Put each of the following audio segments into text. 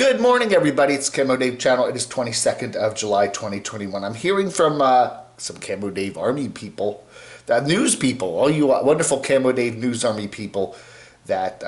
Good morning, everybody. It's Camo Dave channel. It is 22nd of July, 2021. I'm hearing from some Camo Dave Army people, news people, all you wonderful Camo Dave News Army people, that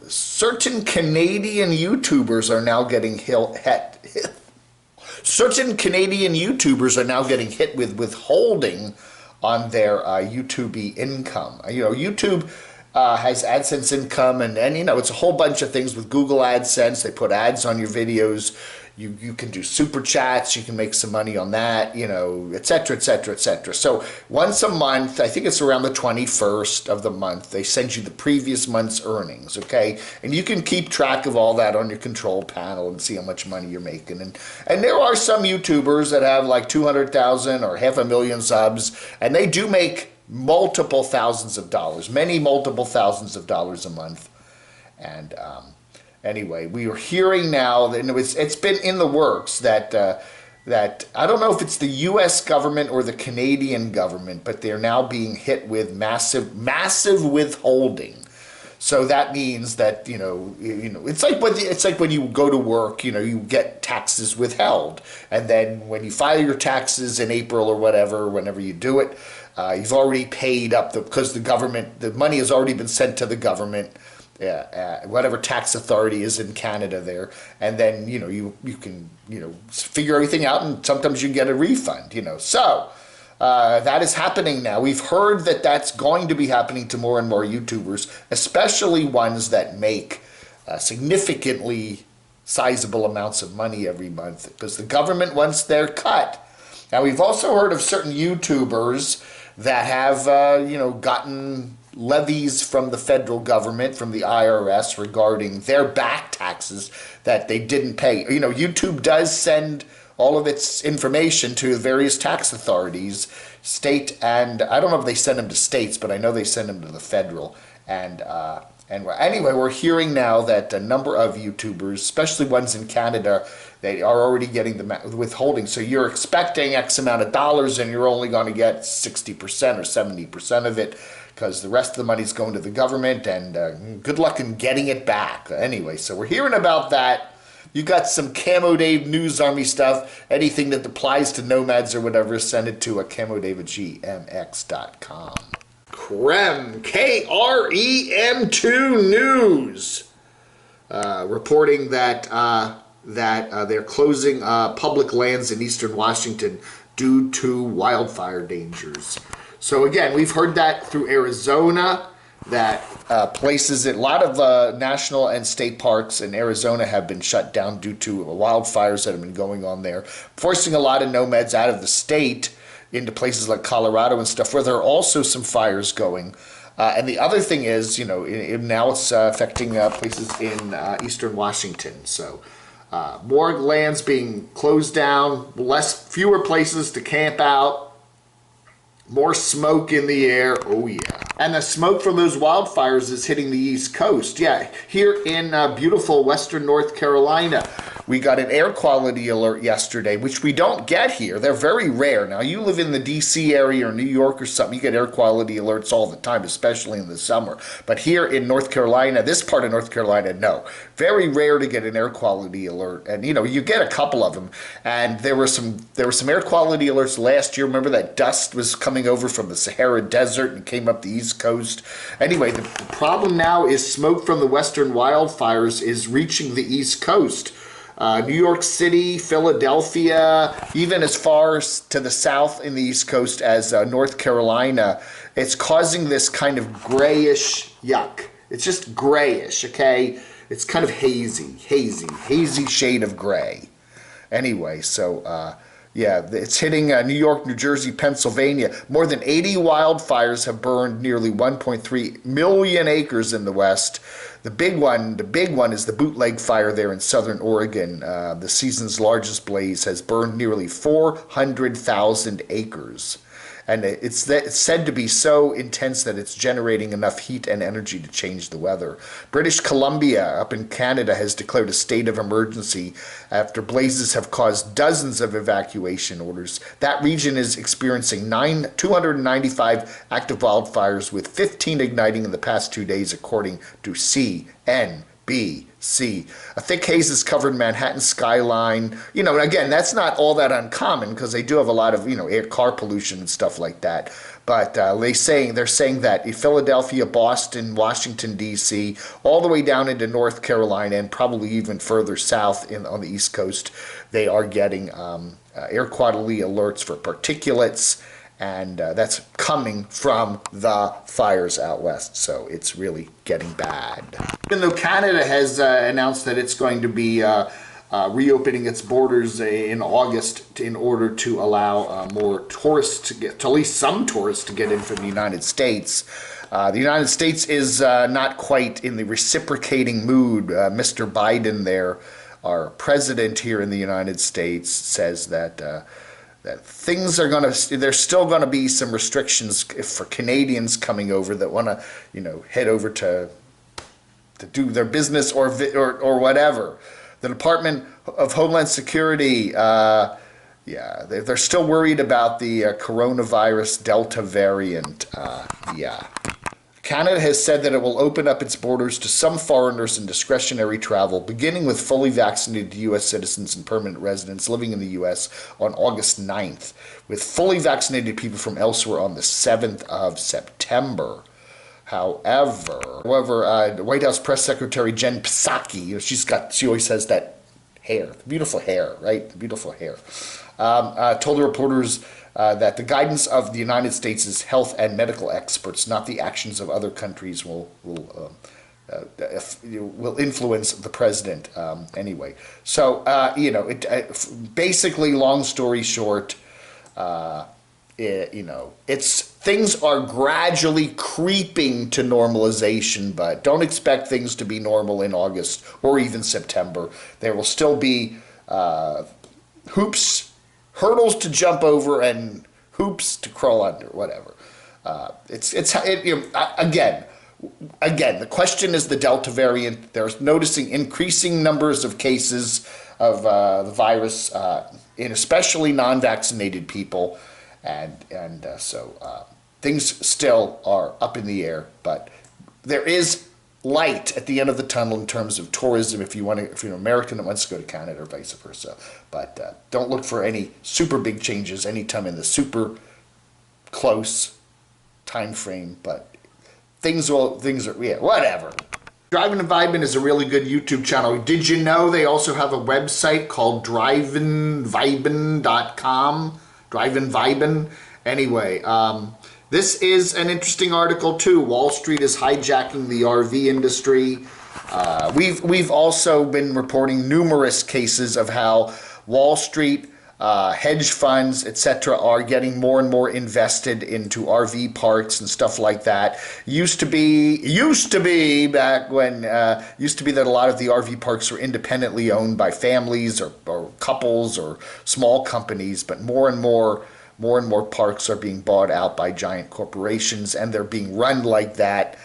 certain Canadian YouTubers are now getting certain Canadian YouTubers are now getting hit with withholding on their YouTube income. YouTube has AdSense income, and it's a whole bunch of things with Google AdSense. They put ads on your videos. You can do super chats. You can make some money on that, et cetera, et cetera, et cetera. So once a month, I think it's around the 21st of the month, they send you the previous month's earnings, okay? And you can keep track of all that on your control panel and see how much money you're making. And there are some YouTubers that have like 200,000 or 500,000 subs, and they do make multiple thousands of dollars, many multiple thousands of dollars a month. And anyway, we are hearing now that it's been in the works that I don't know if it's the U.S. government or the Canadian government, but they're now being hit with massive withholding. So that means that it's like when you go to work, you get taxes withheld, and then when you file your taxes in April or whenever you do it, you've already paid up because the money has already been sent to the government, whatever tax authority is in Canada there, and then you can figure everything out, and sometimes you get a refund. So that is happening now. We've heard that that's going to be happening to more and more YouTubers, especially ones that make significantly sizable amounts of money every month, because the government wants their cut. Now, we've also heard of certain YouTubers that have, gotten levies from the federal government, from the IRS, regarding their back taxes that they didn't pay. YouTube does send all of its information to various tax authorities, state, and I don't know if they send them to states, but I know they send them to the federal. And anyway, we're hearing now that a number of YouTubers, especially ones in Canada, they are already getting the withholding. So you're expecting X amount of dollars, and you're only going to get 60% or 70% of it, because the rest of the money's going to the government, and good luck in getting it back. Anyway, so we're hearing about that. You got some Camo Dave News Army stuff. Anything that applies to nomads or whatever, send it to camodave@gmx.com. KREM2 News reporting that they're closing public lands in eastern Washington due to wildfire dangers. So again, we've heard that through Arizona, that places, a lot of national and state parks in Arizona have been shut down due to wildfires that have been going on there, forcing a lot of nomads out of the state into places like Colorado and stuff, where there are also some fires going. And the other thing is, now it's affecting places in eastern Washington. So more lands being closed down, fewer places to camp out, more smoke in the air. Oh yeah. And the smoke from those wildfires is hitting the East Coast. Yeah, here in beautiful Western North Carolina, we got an air quality alert yesterday, which we don't get here. They're very rare. Now, you live in the D.C. area or New York or something, you get air quality alerts all the time, especially in the summer. But here in North Carolina, this part of North Carolina, no. Very rare to get an air quality alert. And, you get a couple of them. And there were some air quality alerts last year. Remember that dust was coming over from the Sahara Desert and came up the East Coast? Anyway, the problem now is smoke from the western wildfires is reaching the East Coast. New York City, Philadelphia, even as far to the south in the East Coast as North Carolina. It's causing this kind of grayish yuck. It's just grayish, okay? It's kind of hazy shade of gray. Anyway, so yeah, it's hitting New York, New Jersey, Pennsylvania. More than 80 wildfires have burned nearly 1.3 million acres in the West. The big one is the Bootleg Fire there in southern Oregon. The season's largest blaze has burned nearly 400,000 acres. And it's said to be so intense that it's generating enough heat and energy to change the weather. British Columbia, up in Canada, has declared a state of emergency after blazes have caused dozens of evacuation orders. That region is experiencing 295 active wildfires, with 15 igniting in the past 2 days, according to CNBC. B, C. A thick haze has covered Manhattan skyline. You know, again, that's not all that uncommon because they do have a lot of, you know, air car pollution and stuff like that. But they're saying that in Philadelphia, Boston, Washington, D.C., all the way down into North Carolina and probably even further south on the East Coast, they are getting air quality alerts for particulates. And that's coming from the fires out west. So it's really getting bad. Even though Canada has announced that it's going to be reopening its borders in August in order to allow more tourists to get, at least some tourists to get in from the United States. The United States is not quite in the reciprocating mood. Mr. Biden there, our president here in the United States, says that things are going to, there's still going to be some restrictions for Canadians coming over that want to, you know, head over to do their business or whatever. The Department of Homeland Security, yeah, they're still worried about the coronavirus Delta variant. Yeah. Canada has said that it will open up its borders to some foreigners and discretionary travel, beginning with fully vaccinated U.S. citizens and permanent residents living in the U.S. on August 9th, with fully vaccinated people from elsewhere on the 7th of September. However, the White House Press Secretary Jen Psaki, you know, she always has that hair, beautiful hair, right? The beautiful hair. Told the reporters that the guidance of the United States' health and medical experts, not the actions of other countries, will influence the president anyway. So, you know, basically, long story short, you know, things are gradually creeping to normalization, but don't expect things to be normal in August or even September. There will still be hurdles to jump over and hoops to crawl under, whatever. You know, again, the question is the Delta variant. They're noticing increasing numbers of cases of the virus in especially non-vaccinated people, and so things still are up in the air, but there is light at the end of the tunnel in terms of tourism if you're an American that wants to go to Canada or vice versa. But don't look for any super big changes anytime in the super close time frame. But things are, yeah, whatever. Drivin' and Vibin' is a really good YouTube channel. Did you know they also have a website called drivinvibin.com? Drive-In Vibin'. Anyway, this is an interesting article too. Wall Street is hijacking the RV industry. We've also been reporting numerous cases of how Wall Street, hedge funds, etc., are getting more and more invested into RV parks and stuff like that. Used to be back when used to be that a lot of the RV parks were independently owned by families or couples or small companies, but more and more parks are being bought out by giant corporations, and they're being run like that.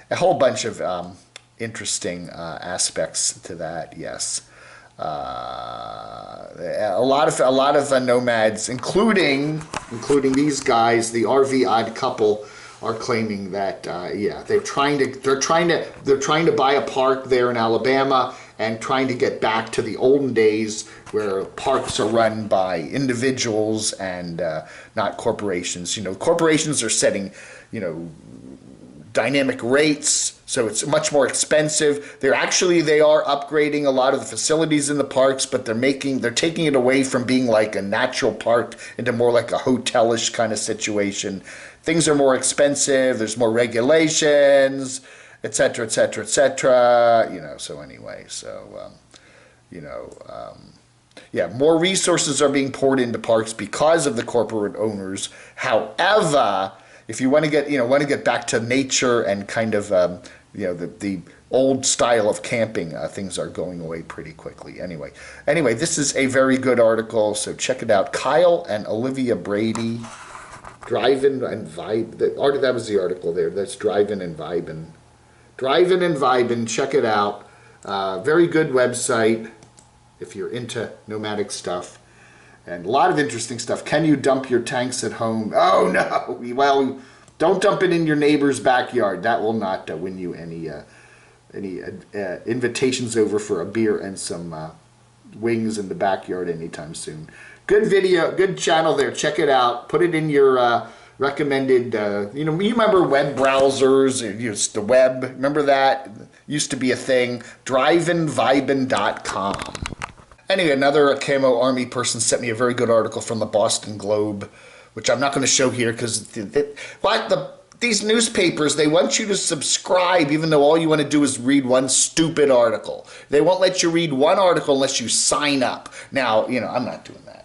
A whole bunch of interesting aspects to that. Yes, a lot of nomads, including these guys, the RV Odd Couple, are claiming that yeah, they're trying to buy a park there in Alabama and trying to get back to the olden days where parks are run by individuals and not corporations. You know, corporations are setting, you know, dynamic rates, so it's much more expensive. They are upgrading a lot of the facilities in the parks, but they're taking it away from being like a natural park into more like a hotelish kind of situation. Things are more expensive, there's more regulations, etc., etc., etc. You know, so anyway, so you know, yeah, more resources are being poured into parks because of the corporate owners. However, if you want to get back to nature and kind of you know, the old style of camping, things are going away pretty quickly. Anyway, this is a very good article, so check it out. Kyle and Olivia Brady, Drivin' and Vibe. That was the article there. That's Drivin' and Vibin'. Drivin' and Vibin'. Check it out. Very good website if you're into nomadic stuff. And a lot of interesting stuff. Can you dump your tanks at home? Oh, no. Well, don't dump it in your neighbor's backyard. That will not win you any any invitations over for a beer and some wings in the backyard anytime soon. Good video, good channel there. Check it out. Put it in your recommended, you remember web browsers, the web, remember that? Used to be a thing. Drivinvibin.com. Anyway, another Camo Army person sent me a very good article from the Boston Globe, which I'm not going to show here because these newspapers, they want you to subscribe even though all you want to do is read one stupid article. They won't let you read one article unless you sign up. Now, I'm not doing that.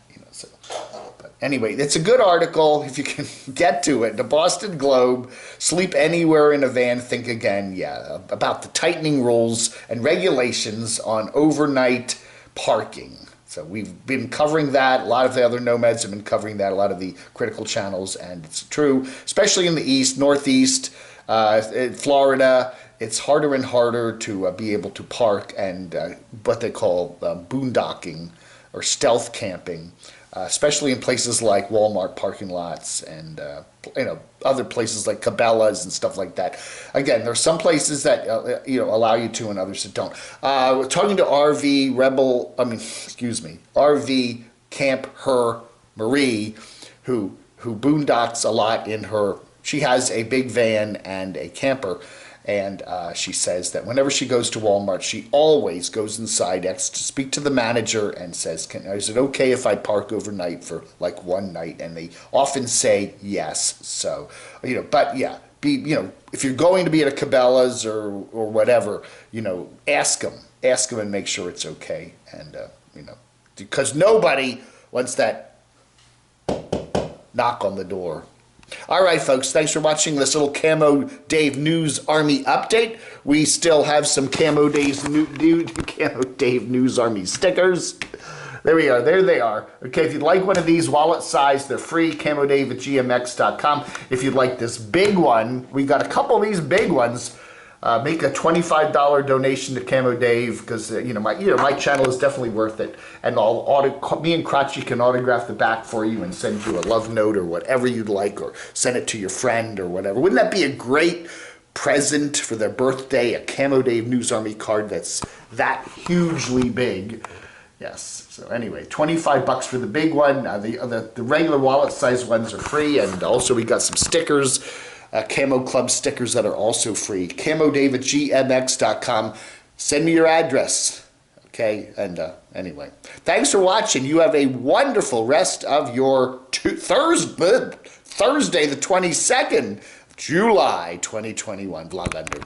But anyway, it's a good article if you can get to it. The Boston Globe, sleep anywhere in a van, think again. Yeah, about the tightening rules and regulations on overnight parking. So we've been covering that. A lot of the other nomads have been covering that, a lot of the critical channels, and it's true, especially in the East, Northeast, in Florida. It's harder and harder to be able to park and what they call boondocking or stealth camping, especially in places like Walmart parking lots and other places like Cabela's and stuff like that. Again, there's some places that allow you to and others that don't. We're talking to RV Camp Her Marie, who boondocks a lot in her. She has a big van and a camper. And she says that whenever she goes to Walmart, she always goes inside to speak to the manager and says, is it okay if I park overnight for like one night? And they often say yes. So, but yeah, if you're going to be at a Cabela's or whatever, ask them and make sure it's okay. And, because nobody wants that knock on the door. All right, folks, thanks for watching this little Camo Dave News Army update. We still have some Camo Dave News Army stickers. There we are. There they are. Okay, if you'd like one of these wallet size, they're free, camodave@gmx.com. If you'd like this big one, we got a couple of these big ones. Make a $25 donation to Camo Dave because my channel is definitely worth it, and me and Crotchy can autograph the back for you and send you a love note or whatever you'd like, or send it to your friend or whatever. Wouldn't that be a great present for their birthday? A Camo Dave News Army card that's that hugely big. Yes. So anyway, $25 for the big one. The regular wallet size ones are free, and also we got some stickers. Camo Club stickers that are also free. camodave@gmx.com. Send me your address. Okay, and anyway, thanks for watching. You have a wonderful rest of your Thursday, the 22nd of July, 2021. Vlog under.